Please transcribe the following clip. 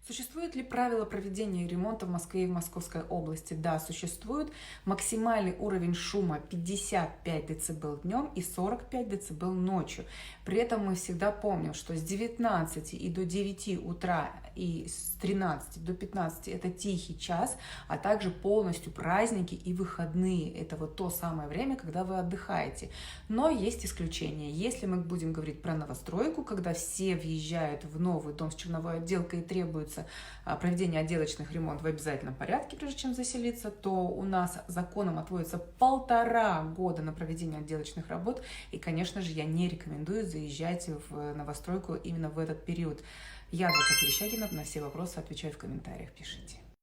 Существует ли правило проведения ремонта в Москве и в Московской области? Да, существует. Максимальный уровень шума 55 дБ днем и 45 дБ ночью. При этом мы всегда помним, что с 19 и до 9 утра и с 13 до 15 это тихий час, а также полностью праздники и выходные. Это вот то самое время, когда вы отдыхаете. Но есть исключения. Если мы будем говорить про новостройку, когда все въезжают в новый дом с черновой отделкой и требуется проведение отделочных ремонтов в обязательном порядке, прежде чем заселиться, то у нас законом отводится 1,5 года на проведение отделочных работ. И, конечно же, я не рекомендую заезжать в новостройку именно в этот период. Я, адвокат Верещагина, на все вопросы отвечаю в комментариях, пишите.